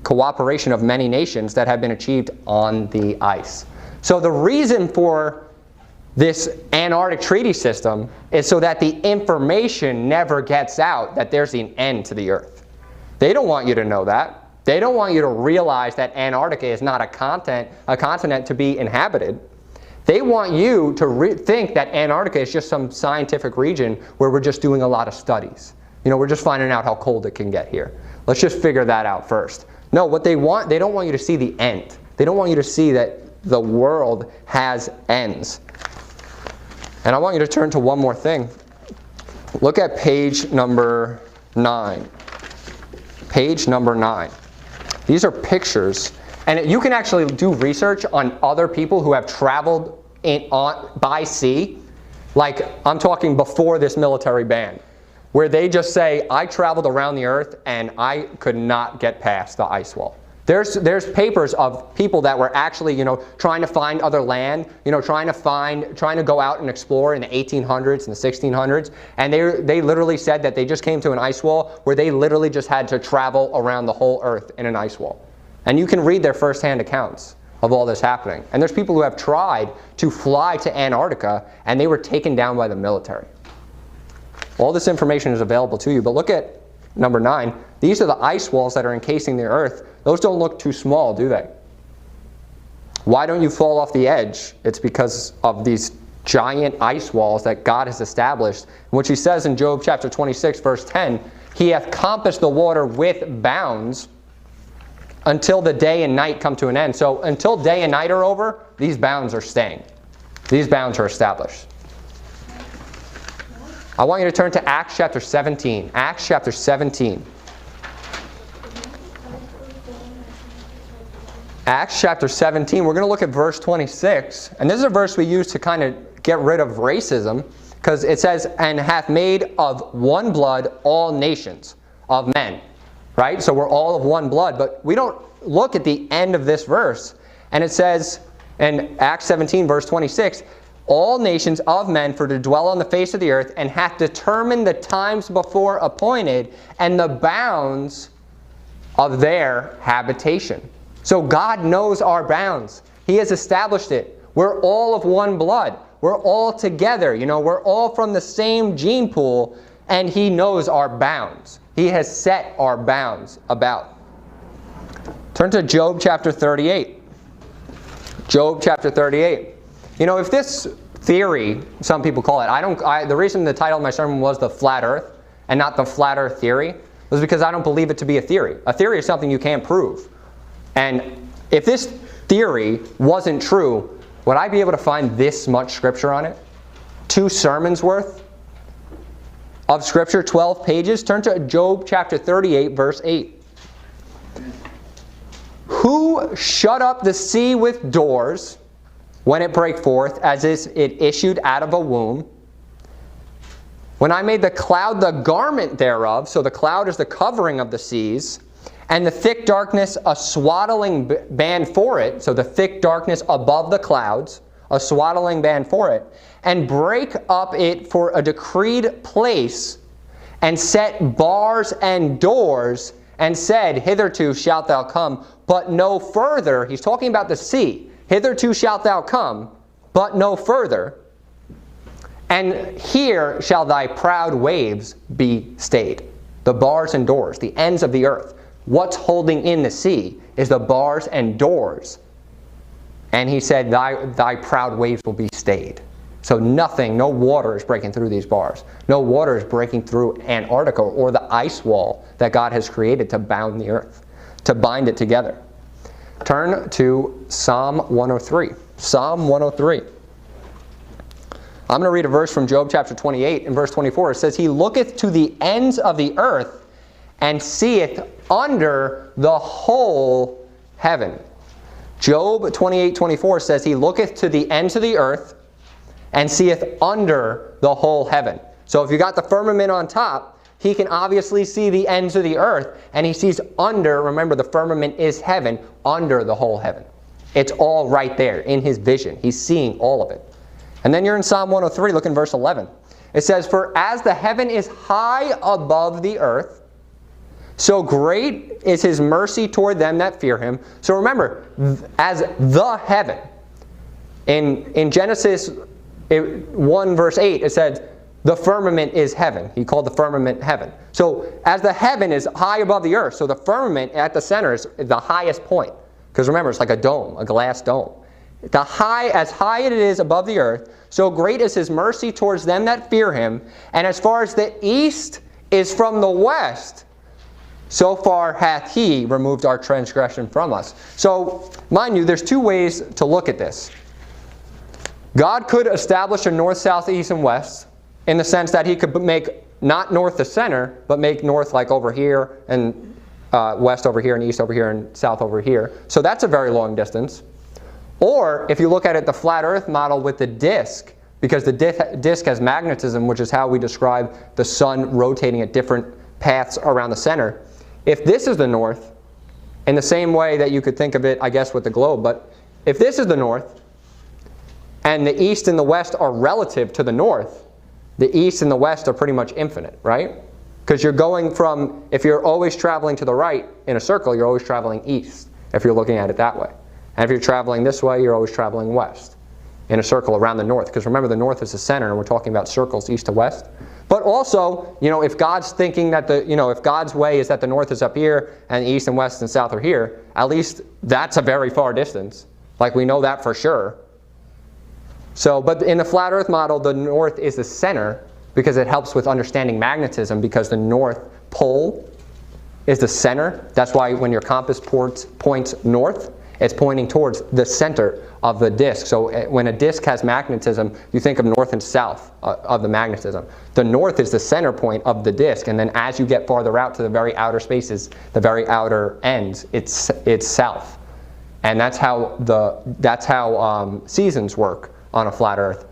cooperation of many nations that have been achieved on the ice. So the reason for this Antarctic Treaty System is so that the information never gets out that there's an end to the Earth. They don't want you to know that. They don't want you to realize that Antarctica is not a continent to be inhabited. They want you to think that Antarctica is just some scientific region where we're just doing a lot of studies. We're just finding out how cold it can get here. Let's just figure that out first. No, what they don't want you to see the end. They don't want you to see that the world has ends. And I want you to turn to one more thing. Look at page number 9. Page number 9. These are pictures. And you can actually do research on other people who have traveled by sea. Like, I'm talking before this military ban, where they just say, I traveled around the Earth and I could not get past the ice wall. There's papers of people that were actually, trying to find other land, trying to go out and explore in the 1800s and the 1600s, and they literally said that they just came to an ice wall where they literally just had to travel around the whole Earth in an ice wall. And you can read their first-hand accounts of all this happening. And there's people who have tried to fly to Antarctica and they were taken down by the military. All this information is available to you, but look at number 9. These are the ice walls that are encasing the Earth. Those don't look too small, do they? Why don't you fall off the edge? It's because of these giant ice walls that God has established, which he says in Job chapter 26, verse 10, he hath compassed the water with bounds until the day and night come to an end. So until day and night are over, these bounds are staying. These bounds are established. I want you to turn to Acts chapter 17. Acts chapter 17. Acts chapter 17, we're going to look at verse 26. And this is a verse we use to kind of get rid of racism, because it says, and hath made of one blood all nations of men. Right? So we're all of one blood. But we don't look at the end of this verse. And it says in Acts 17, verse 26, all nations of men for to dwell on the face of the earth, and hath determined the times before appointed, and the bounds of their habitation. So God knows our bounds. He has established it. We're all of one blood. We're all together. We're all from the same gene pool, and he knows our bounds. He has set our bounds about. Turn to Job chapter 38. Job chapter 38. If this theory, some people call it, the reason the title of my sermon was the flat earth and not the flat earth theory was because I don't believe it to be a theory. A theory is something you can't prove. And if this theory wasn't true, would I be able to find this much scripture on it? 2 sermons worth of scripture, 12 pages. Turn to Job chapter 38, verse 8. Who shut up the sea with doors when it brake forth, as is it issued out of a womb? When I made the cloud the garment thereof, so the cloud is the covering of the seas, and the thick darkness a swaddling band for it, so the thick darkness above the clouds, a swaddling band for it, and break up it for a decreed place, and set bars and doors, and said, hitherto shalt thou come, but no further. He's talking about the sea. Hitherto shalt thou come, but no further. And here shall thy proud waves be stayed. The bars and doors, the ends of the earth. What's holding in the sea is the bars and doors. And he said, thy proud waves will be stayed. So nothing, no water is breaking through these bars. No water is breaking through Antarctica or the ice wall that God has created to bound the earth, to bind it together. Turn to Psalm 103. Psalm 103. I'm going to read a verse from Job chapter 28. In verse 24 it says, he looketh to the ends of the earth and seeth under the whole heaven. Job 28:24 says, he looketh to the ends of the earth and seeth under the whole heaven. So if you got the firmament on top, he can obviously see the ends of the earth, and he sees under, remember the firmament is heaven, under the whole heaven. It's all right there in his vision. He's seeing all of it. And then you're in Psalm 103, look in verse 11. It says, for as the heaven is high above the earth, So great is his mercy toward them that fear him. So remember, as the heaven. In Genesis 1 verse 8, it says, the firmament is heaven. He called the firmament heaven. So as the heaven is high above the earth, so the firmament at the center is the highest point. Because remember, it's like a dome, a glass dome. As high it is above the earth, so great is his mercy towards them that fear him. And as far as the east is from the west, so far hath he removed our transgression from us. So, mind you, there's two ways to look at this. God could establish a north, south, east, and west in the sense that he could make not north the center, but make north like over here, and west over here, and east over here, and south over here. So that's a very long distance. Or, if you look at it the flat earth model with the disk, because the disk has magnetism, which is how we describe the sun rotating at different paths around the center. If this is the north, in the same way that you could think of it, I guess, with the globe, but if this is the north, and the east and the west are relative to the north, the east and the west are pretty much infinite, right? Because you're going from, if you're always traveling to the right in a circle, you're always traveling east, if you're looking at it that way. And if you're traveling this way, you're always traveling west in a circle around the north. Because remember, the north is the center, and we're talking about circles east to west. But also, if God's thinking that if God's way is that the north is up here, and east and west and south are here, at least that's a very far distance. Like, we know that for sure. So, but in the flat earth model, the north is the center because it helps with understanding magnetism, because the north pole is the center. That's why when your compass points north, it's pointing towards the center of the disk. So when a disk has magnetism, you think of north and south of the magnetism. The north is the center point of the disk, and then as you get farther out to the very outer spaces, the very outer ends, it's south. And that's how seasons work on a flat earth.